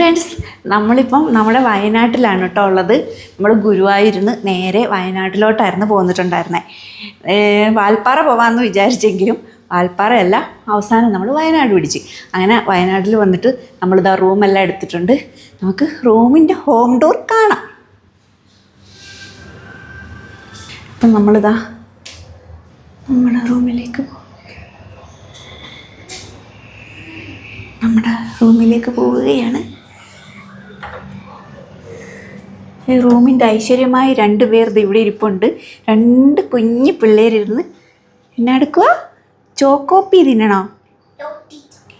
Friends, നമ്മളിപ്പം നമ്മുടെ വയനാട്ടിലാണ് കേട്ടോ ഉള്ളത്. നമ്മൾ ഗുരുവായൂരിന്ന് നേരെ വയനാട്ടിലോട്ടായിരുന്നു പോന്നിട്ടുണ്ടായിരുന്നത്. വാൽപ്പാറ പോകാമെന്ന് വിചാരിച്ചെങ്കിലും വാൽപ്പാറയല്ല, അവസാനം നമ്മൾ വയനാട് പിടിച്ച്. അങ്ങനെ വയനാട്ടിൽ വന്നിട്ട് നമ്മളിതാ റൂമെല്ലാം എടുത്തിട്ടുണ്ട്. നമുക്ക് റൂമിൻ്റെ ഹോം ടൂർ കാണാം. അപ്പം നമ്മളിതാ നമ്മുടെ റൂമിലേക്ക് പോവുകയാണ്. ഈ റൂമിൻ്റെ ഐശ്വര്യമായി 2 പേർ ഇവിടെ ഇരിപ്പുണ്ട്. 2 കുഞ്ഞു പിള്ളേരിരുന്ന് എന്നാ എടുക്കുക? ചോക്കോപ്പി തിന്നണോ?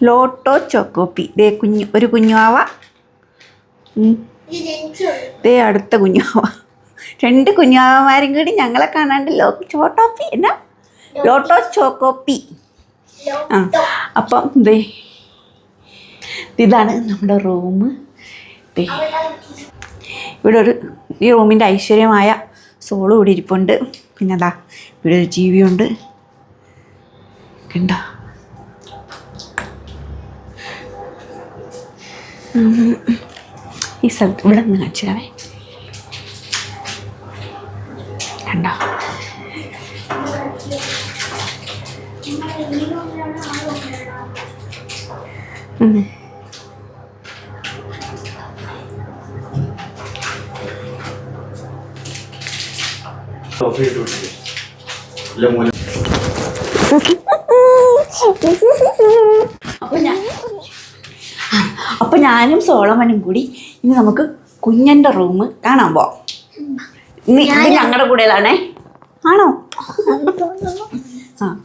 ലോട്ടോ ചോക്കോപ്പി. ദേ ഒരു കുഞ്ഞുവാവ, ദേ അടുത്ത കുഞ്ഞുവാവ. 2 കുഞ്ഞുവാവമാരും കൂടി ഞങ്ങളെ കാണാണ്ട് ചോട്ടോപ്പി എന്നാ ലോട്ടോ ചോക്കോപ്പി. അപ്പം ദേ ഇതാണ് നമ്മുടെ റൂം. ഇവിടെ ഈ റൂമിൻ്റെ ഐശ്വര്യമായ സോള് ഇവിടെ ഇരിപ്പുണ്ട്. പിന്നെ അതാ ഇവിടെ ഒരു ടി വി ഉണ്ട്, കണ്ടോ? ഈ സ്ഥലത്ത് ഇവിടെ നിന്ന് കാണിച്ചാവേ, കണ്ടോ? അപ്പൊ ഞാനും സോളമനും കൂടി ഇനി നമുക്ക് കുഞ്ഞൻ്റെ റൂം കാണാൻ പോവാം. ഇത് ഞങ്ങളുടെ കൂടെയാണേ, ആണോ?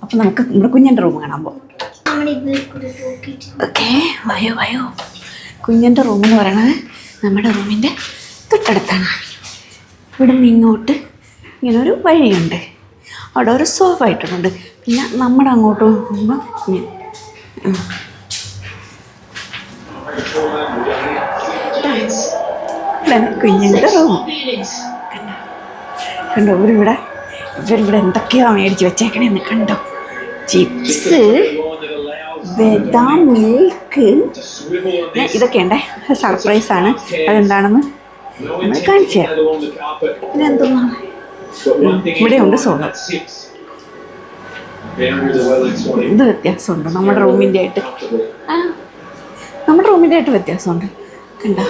അപ്പൊ നമുക്ക് നമ്മുടെ കുഞ്ഞൻ്റെ റൂം കാണാൻ പോവാം. ഓക്കെ, വയോ. കുഞ്ഞൻ്റെ റൂം എന്ന് പറയണത് നമ്മുടെ റൂമിൻ്റെ തൊട്ടടുത്താണ്. ഇവിടെ നിന്ന് ഇങ്ങോട്ട് ഇങ്ങനെ ഒരു വഴിയുണ്ട്, അവിടെ ഒരു സോഫ ഇട്ടിട്ടുണ്ട്. പിന്നെ നമ്മുടെ അങ്ങോട്ട് പോകുമ്പോൾ കുഞ്ഞിൻ്റെ റൂം കണ്ടോ? ഇവരിവിടെ എന്തൊക്കെയോ മേടിച്ച് വെച്ചേക്കണേന്ന് കണ്ടോ? ചിപ്സ്, ബദാം, മിൽക്ക്, ഇതൊക്കെ ഉണ്ടേ. സർപ്രൈസാണ്, അതെന്താണെന്ന് നമ്മൾ കാണിച്ചു തരാം. പിന്നെ എന്തൊന്നാണ് ഇവിടെ ഉണ്ട് സോള. ഇത് വ്യത്യാസമുണ്ട് നമ്മുടെ റൂമിൻ്റെ ആയിട്ട്. നമ്മുടെ റൂമിൻ്റെ ആയിട്ട് വ്യത്യാസമുണ്ട്, കണ്ടോ?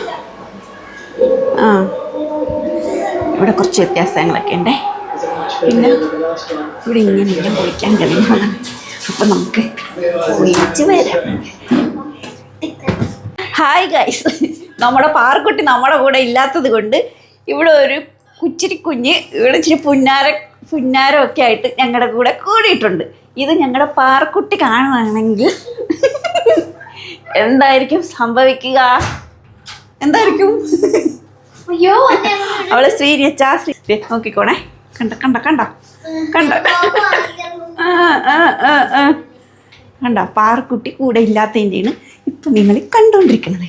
ഇവിടെ കുറച്ച് വ്യത്യാസങ്ങളൊക്കെ ഉണ്ടേ. പിന്നെ ഇവിടെ ഇങ്ങനെ കുളിക്കാൻ കഴിയുന്നതാണ്. അപ്പം നമുക്ക് കുളിച്ച് വരാം. ഹായ് ഗൈസ്, നമ്മുടെ പാർക്കുട്ടി നമ്മുടെ കൂടെ ഇല്ലാത്തത് കൊണ്ട് ഇവിടെ ഒരു കുഞ്ഞ് ഇവിടെ ഇച്ചിരി പുന്നാരമൊക്കെ ആയിട്ട് ഞങ്ങളുടെ കൂടെ കൂടിയിട്ടുണ്ട്. ഇത് ഞങ്ങളുടെ പാർക്കുട്ടി കാണുകയാണെങ്കിൽ എന്തായിരിക്കും സംഭവിക്കുക? എന്തായിരിക്കും? അവള് ശ്രീ നോക്കിക്കോണേ, കണ്ട പാർക്കുട്ടി കൂടെ ഇല്ലാത്തതിൻ്റെയാണ് ഇപ്പം നിങ്ങൾ കണ്ടുകൊണ്ടിരിക്കുന്നത്.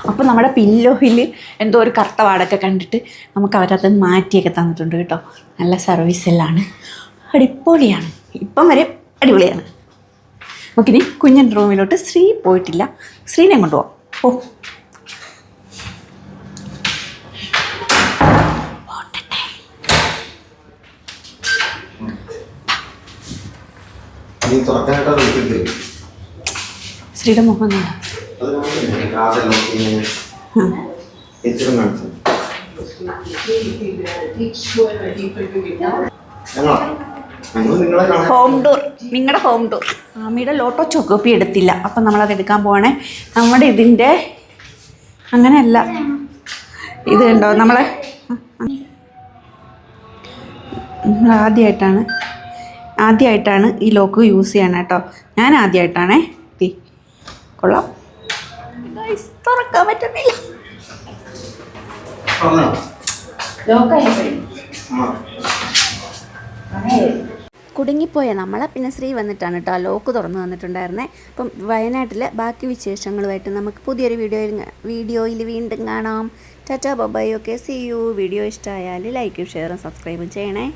അപ്പോൾ നമ്മുടെ പില്ലോയിൽ എന്തോ ഒരു കറുത്ത വാടൊക്കെ കണ്ടിട്ട് നമുക്ക് അവരത് മാറ്റിയൊക്കെ തന്നിട്ടുണ്ട് കേട്ടോ. നല്ല സർവീസെല്ലാണ്, അടിപൊളിയാണ്. ഇപ്പം വരെ അടിപൊളിയാണ്. നമുക്കിനി കുഞ്ഞൻ്റെ റൂമിലോട്ട് ശ്രീ പോയിട്ടില്ല, ശ്രീനെ കൊണ്ടുപോകാം. ശ്രീയുടെ മുഖം ഹോം ടൂർ, നിങ്ങളുടെ ഹോം ടൂർ. ആമിയുടെ ലോട്ടോ ചോക്കോപ്പി എടുത്തില്ല, അപ്പം നമ്മളത് എടുക്കാൻ പോവാണേ. നമ്മുടെ ഇതിൻ്റെ അങ്ങനെയല്ല, ഇത് കണ്ടോ? നമ്മളെ ആദ്യമായിട്ടാണ് ഈ ലോക്ക് യൂസ് ചെയ്യണം കേട്ടോ. ഞാൻ ആദ്യമായിട്ടാണേ. കൊള്ളാം, തുറക്കാൻ പറ്റുന്നില്ല. കുടുങ്ങിപ്പോയ നമ്മളെ പിന്നെ ശ്രീ വന്നിട്ടാണ് കേട്ടോ ലോക്ക് തുറന്നു വന്നിട്ടുണ്ടായിരുന്നത്. അപ്പം വയനാട്ടിലെ ബാക്കി വിശേഷങ്ങളുമായിട്ട് നമുക്ക് പുതിയൊരു വീഡിയോയിൽ വീണ്ടും കാണാം. Tata bye. Okay, see you. Video ഇഷ്ടമായാൽ ലൈക്കും ഷെയറും സബ്സ്ക്രൈബും ചെയ്യണേ.